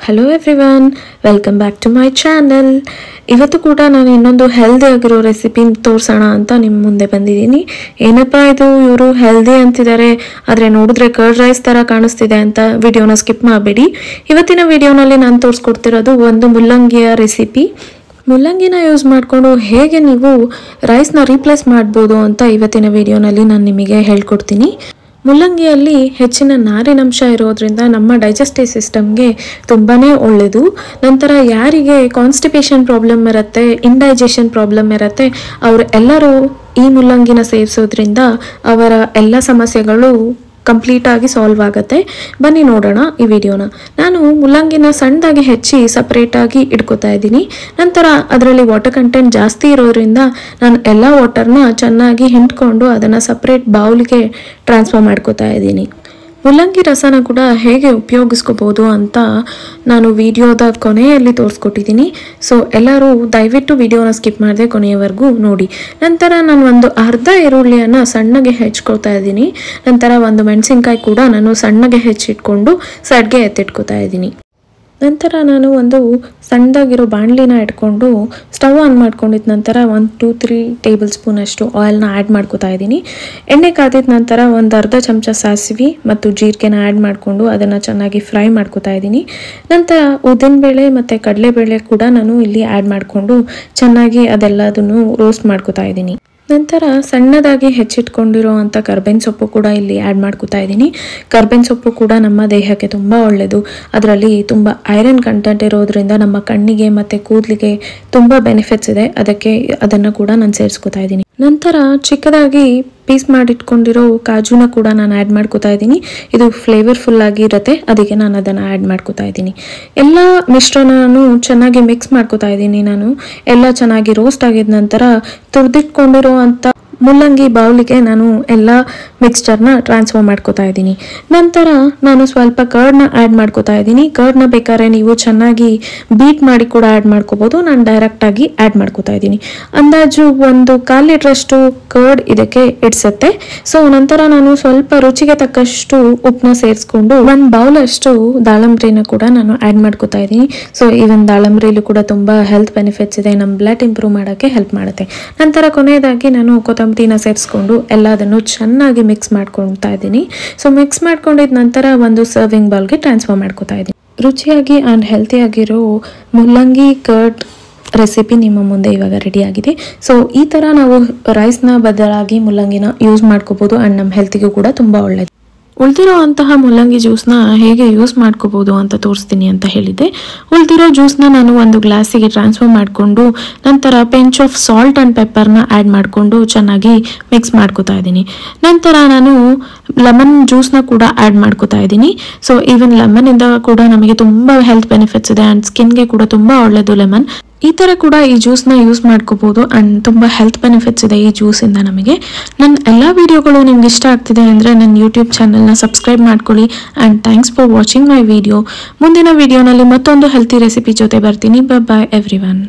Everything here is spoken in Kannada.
Hello everyone, welcome back to my channel. ಇವತ್ತು ಕೂಡ ನಾನು ಇನ್ನೊಂದು ಹೆಲ್ದಿ ಆಗಿರೋ ರೆಸಿಪಿ ತೋರಿಸೋಣ ಅಂತ ನಿಮ್ಮ ಮುಂದೆ ಬಂದಿದ್ದೀನಿ. ಏನಪ್ಪಾ ಇದು, ಇವರು ಹೆಲ್ದಿ ಅಂತಿದ್ದಾರೆ ಆದರೆ ನೋಡಿದ್ರೆ ಕರ್ಡ್ ರೈಸ್ ತರ ಕಾಣಿಸ್ತಿದೆ ಅಂತ ವಿಡಿಯೋನ ಸ್ಕಿಪ್ ಮಾಡಬೇಡಿ. ಇವತ್ತಿನ ವಿಡಿಯೋನಲ್ಲಿ ನಾನು ತೋರಿಸ್ಕೊಡ್ತಿರೋದು ಒಂದು ಮುಲ್ಲಂಗಿಯ ರೆಸಿಪಿ. ಮುಲ್ಲಂಗಿನ ಯೂಸ್ ಮಾಡಿಕೊಂಡು ಹೇಗೆ ನೀವು ರೈಸ್ನ ರೀಪ್ಲೇಸ್ ಮಾಡ್ಬೋದು ಅಂತ ಇವತ್ತಿನ ವಿಡಿಯೋನಲ್ಲಿ ನಾನು ನಿಮಗೆ ಹೇಳ್ಕೊಡ್ತೀನಿ. ಮುಲ್ಲಂಗಿಯಲ್ಲಿ ಹೆಚ್ಚಿನ ನಾರಿನಂಶ ಇರೋದ್ರಿಂದ ನಮ್ಮ ಡೈಜೆಸ್ಟಿವ್ ಸಿಸ್ಟಮ್ಗೆ ತುಂಬಾ ಒಳ್ಳೆಯದು. ನಂತರ ಯಾರಿಗೆ ಕಾನ್ಸ್ಟಿಪೇಷನ್ ಪ್ರಾಬ್ಲಮ್ ಇರುತ್ತೆ, ಇಂಡೈಜೆಷನ್ ಪ್ರಾಬ್ಲಮ್ ಇರುತ್ತೆ, ಅವರು ಎಲ್ಲರೂ ಈ ಮುಲ್ಲಂಗಿನ ಸೇವಿಸೋದ್ರಿಂದ ಅವರ ಎಲ್ಲ ಸಮಸ್ಯೆಗಳು ಕಂಪ್ಲೀಟಾಗಿ ಸಾಲ್ವ್ ಆಗುತ್ತೆ. ಬನ್ನಿ ನೋಡೋಣ ಈ ವಿಡಿಯೋನ. ನಾನು ಮುಲ್ಲಂಗಿನ ಸಣ್ಣದಾಗಿ ಹೆಚ್ಚಿ ಸಪ್ರೇಟಾಗಿ ಇಟ್ಕೋತಾ ಇದ್ದೀನಿ. ನಂತರ ಅದರಲ್ಲಿ ವಾಟರ್ ಕಂಟೆಂಟ್ ಜಾಸ್ತಿ ಇರೋದ್ರಿಂದ ನಾನು ಎಲ್ಲ ವಾಟರ್ನ ಚೆನ್ನಾಗಿ ಹಿಂಡ್ಕೊಂಡು ಅದನ್ನು ಸಪ್ರೇಟ್ ಬೌಲ್ಗೆ ಟ್ರಾನ್ಸ್ಫರ್ ಮಾಡ್ಕೋತಾ ಇದ್ದೀನಿ. ಮುಲ್ಲಂಗಿ ರಸನ ಕೂಡ ಹೇಗೆ ಉಪಯೋಗಿಸ್ಕೋಬೋದು ಅಂತ ನಾನು ವಿಡಿಯೋದ ಕೊನೆಯಲ್ಲಿ ತೋರಿಸ್ಕೊಟ್ಟಿದ್ದೀನಿ. ಸೊ ಎಲ್ಲರೂ ದಯವಿಟ್ಟು ವಿಡಿಯೋನ ಸ್ಕಿಪ್ ಮಾಡದೆ ಕೊನೆಯವರೆಗೂ ನೋಡಿ. ನಂತರ ನಾನು ಒಂದು ಅರ್ಧ ಈರುಳ್ಳಿಯನ್ನು ಸಣ್ಣಗೆ ಹೆಚ್ಚಿಕೊಳ್ತಾ ಇದ್ದೀನಿ. ನಂತರ ಒಂದು ಮೆಣಸಿನ್ಕಾಯಿ ಕೂಡ ನಾನು ಸಣ್ಣಗೆ ಹೆಚ್ಚಿಟ್ಕೊಂಡು ಸೈಡ್ಗೆ ಎತ್ತಿಟ್ಕೋತಾ ಇದ್ದೀನಿ. ನಂತರ ನಾನು ಒಂದು ಸಣ್ಣದಾಗಿರೋ ಬಾಣಲಿನ ಇಟ್ಕೊಂಡು ಸ್ಟವ್ ಆನ್ ಮಾಡ್ಕೊಂಡಿದ್ದ ನಂತರ 1-3 ಟೇಬಲ್ ಸ್ಪೂನ್ ಅಷ್ಟು ಆಯಿಲ್ನ ಆ್ಯಡ್ ಮಾಡ್ಕೋತಾ ಇದ್ದೀನಿ. ಎಣ್ಣೆ ಕಾದಿದ ನಂತರ ಒಂದು ಅರ್ಧ ಚಮಚ ಸಾಸಿವೆ ಮತ್ತು ಜೀರಿಗೆನ ಆ್ಯಡ್ ಮಾಡಿಕೊಂಡು ಅದನ್ನು ಚೆನ್ನಾಗಿ ಫ್ರೈ ಮಾಡ್ಕೋತಾ ಇದ್ದೀನಿ. ನಂತರ ಉದ್ದಿನಬೇಳೆ ಮತ್ತು ಕಡಲೆಬೇಳೆ ಕೂಡ ನಾನು ಇಲ್ಲಿ ಆ್ಯಡ್ ಮಾಡಿಕೊಂಡು ಚೆನ್ನಾಗಿ ಅದೆಲ್ಲದನ್ನು ರೋಸ್ಟ್ ಮಾಡ್ಕೋತಾ ಇದ್ದೀನಿ. ನಂತರ ಸಣ್ಣದಾಗಿ ಹೆಚ್ಚಿಟ್ಕೊಂಡಿರೋ ಅಂಥ ಕರ್ಬೇವಿನ ಸೊಪ್ಪು ಕೂಡ ಇಲ್ಲಿ ಆ್ಯಡ್ ಮಾಡ್ಕೋತಾ ಇದ್ದೀನಿ. ಕರ್ಬೇವಿನ ಸೊಪ್ಪು ಕೂಡ ನಮ್ಮ ದೇಹಕ್ಕೆ ತುಂಬ ಒಳ್ಳೆಯದು. ಅದರಲ್ಲಿ ತುಂಬ ಐರನ್ ಕಂಟೆಂಟ್ ಇರೋದ್ರಿಂದ ನಮ್ಮ ಕಣ್ಣಿಗೆ ಮತ್ತು ಕೂದಲಿಗೆ ತುಂಬ ಬೆನಿಫಿಟ್ಸ್ ಇದೆ. ಅದಕ್ಕೆ ಅದನ್ನು ಕೂಡ ನಾನು ಸೇರಿಸ್ಕೋತಾ ಇದ್ದೀನಿ. ನಂತರ ಚಿಕ್ಕದಾಗಿ ಪೀಸ್ ಮಾಡಿಟ್ಕೊಂಡಿರೋ ಕಾಜುನ ಕೂಡ ನಾನು ಆ್ಯಡ್ ಮಾಡ್ಕೋತಾ ಇದ್ದೀನಿ. ಇದು ಫ್ಲೇವರ್ಫುಲ್ ಆಗಿ ಇರುತ್ತೆ, ಅದಕ್ಕೆ ನಾನು ಅದನ್ನು ಆ್ಯಡ್ ಮಾಡ್ಕೋತಾ ಇದ್ದೀನಿ. ಎಲ್ಲ ಮಿಶ್ರಣನೂ ಚೆನ್ನಾಗಿ ಮಿಕ್ಸ್ ಮಾಡ್ಕೋತಾ ಇದ್ದೀನಿ. ನಾನು ಎಲ್ಲ ಚೆನ್ನಾಗಿ ರೋಸ್ಟ್ ಆಗಿದ ನಂತರ ತುರಿದಿಟ್ಕೊಂಡಿರೋ ಅಂಥ ಮುಲ್ಲಂಗಿ ಬೌಲಿಗೆ ನಾನು ಎಲ್ಲ ಮಿಕ್ಸ್ಚರ್ನ ಟ್ರಾನ್ಸ್ಫರ್ ಮಾಡ್ಕೋತಾ ಇದ್ದೀನಿ. ನಂತರ ನಾನು ಸ್ವಲ್ಪ ಕರ್ಡ್ನ ಆ್ಯಡ್ ಮಾಡ್ಕೋತಾ ಇದ್ದೀನಿ. ಕರ್ಡ್ನ ಬೇಕಾದ್ರೆ ನೀವು ಚೆನ್ನಾಗಿ ಬೀಟ್ ಮಾಡಿ ಕೂಡ ಆ್ಯಡ್ ಮಾಡ್ಕೋಬೋದು. ನಾನು ಡೈರೆಕ್ಟಾಗಿ ಆ್ಯಡ್ ಮಾಡ್ಕೋತಾ ಇದ್ದೀನಿ. ಅಂದಾಜು 1/4 ಲೀಟ್ರಷ್ಟು ಕರ್ಡ್ ಇದಕ್ಕೆ ಇಡ್ಸತ್ತೆ. ಸೊ ನಂತರ ನಾನು ಸ್ವಲ್ಪ ರುಚಿಗೆ ತಕ್ಕಷ್ಟು ಉಪ್ಪನ್ನ ಸೇರಿಸ್ಕೊಂಡು 1 ಬೌಲ್ ಅಷ್ಟು ದಾಳಂಬ್ರಿನ ಕೂಡ ನಾನು ಆ್ಯಡ್ ಮಾಡ್ಕೋತಾ ಇದ್ದೀನಿ. ಸೊ ಈವನ್ ದಾಳಂಬ್ರಿಲೂ ಕೂಡ ತುಂಬ ಹೆಲ್ತ್ ಬೆನಿಫಿಟ್ಸ್ ಇದೆ, ನಮ್ಮ ಬ್ಲಡ್ ಇಂಪ್ರೂವ್ ಮಾಡೋಕ್ಕೆ ಹೆಲ್ಪ್ ಮಾಡುತ್ತೆ. ನಂತರ ಕೊನೆಯದಾಗಿ ನಾನು ಕೊತ್ತಂಬರಿನ ಸೇರಿಸ್ಕೊಂಡು ಎಲ್ಲದನ್ನು ಚೆನ್ನಾಗಿ ಮಿಕ್ಸ್ ಮಾಡ್ಕೊಳ್ತಾ ಇದ್ದೀನಿ. ಸೊ ಮಿಕ್ಸ್ ಮಾಡ್ಕೊಂಡಿದ ನಂತರ ಒಂದು ಸರ್ವಿಂಗ್ ಬೌಲ್ಗೆ ಟ್ರಾನ್ಸ್ಫರ್ ಮಾಡ್ಕೋತಾ ಇದ್ದೀನಿ. ರುಚಿಯಾಗಿ ಆ್ಯಂಡ್ ಹೆಲ್ತಿಯಾಗಿರೋ ಮುಲ್ಲಂಗಿ ಕರ್ಡ್ ರೆಸಿಪಿ ನಿಮ್ಮ ಮುಂದೆ ಇವಾಗ ರೆಡಿಯಾಗಿದೆ. ಸೊ ಈ ಥರ ನಾವು ರೈಸ್ನ ಬದಲಾಗಿ ಮುಲ್ಲಂಗಿನ ಯೂಸ್ ಮಾಡ್ಕೋಬೋದು ಆ್ಯಂಡ್ ನಮ್ಮ ಹೆಲ್ತಿಗೂ ಕೂಡ ತುಂಬ ಒಳ್ಳೆಯದು. ಉಳಿದಿರೋ ಅಂತಹ ಮುಲ್ಲಂಗಿ ಜ್ಯೂಸ್ನ ಹೇಗೆ ಯೂಸ್ ಮಾಡ್ಕೋಬೋದು ಅಂತ ತೋರಿಸ್ತೀನಿ ಅಂತ ಹೇಳಿದ್ದೆ. ಉಳಿದಿರೋ ಜ್ಯೂಸ್ನ ನಾನು ಒಂದು ಗ್ಲಾಸಿಗೆ ಟ್ರಾನ್ಸ್ಫರ್ ಮಾಡಿಕೊಂಡು ನಂತರ ಪಿಂಚ್ ಆಫ್ ಸಾಲ್ಟ್ ಆ್ಯಂಡ್ ಪೆಪ್ಪರ್ನ ಆ್ಯಡ್ ಮಾಡಿಕೊಂಡು ಚೆನ್ನಾಗಿ ಮಿಕ್ಸ್ ಮಾಡ್ಕೋತಾ ಇದ್ದೀನಿ. ನಂತರ ನಾನು ಲೆಮನ್ ಜ್ಯೂಸ್ನ ಕೂಡ ಆ್ಯಡ್ ಮಾಡ್ಕೋತಾ ಇದ್ದೀನಿ. ಸೊ ಈವನ್ ಲೆಮನಿಂದ ಕೂಡ ನಮಗೆ ತುಂಬ ಹೆಲ್ತ್ ಬೆನಿಫಿಟ್ಸ್ ಇದೆ ಆ್ಯಂಡ್ ಸ್ಕಿನ್ಗೆ ಕೂಡ ತುಂಬ ಒಳ್ಳೆಯದು ಲೆಮನ್. ಈ ಥರ ಕೂಡ ಈ ಜ್ಯೂಸ್ನ ಯೂಸ್ ಮಾಡ್ಕೋಬೋದು ಆ್ಯಂಡ್ ತುಂಬ ಹೆಲ್ತ್ ಬೆನಿಫಿಟ್ಸ್ ಇದೆ ಈ ಜ್ಯೂಸಿಂದ ನಮಗೆ. ನನ್ನ ಎಲ್ಲ ವಿಡಿಯೋಗಳು ನಿಮ್ಗೆ ಇಷ್ಟ ಆಗ್ತಿದೆ ಅಂದರೆ ನನ್ನ ಯೂಟ್ಯೂಬ್ ಚಾನಲ್ನ ಸಬ್ಸ್ಕ್ರೈಬ್ ಮಾಡ್ಕೊಳ್ಳಿ and thanks for watching my video. ಮುಂದಿನ ವಿಡಿಯೋನಲ್ಲಿ ಮತ್ತೊಂದು ಹೆಲ್ತಿ ರೆಸಿಪಿ ಜೊತೆ ಬರ್ತೀನಿ. ಬಾಯ್ ಎವ್ರಿವನ್.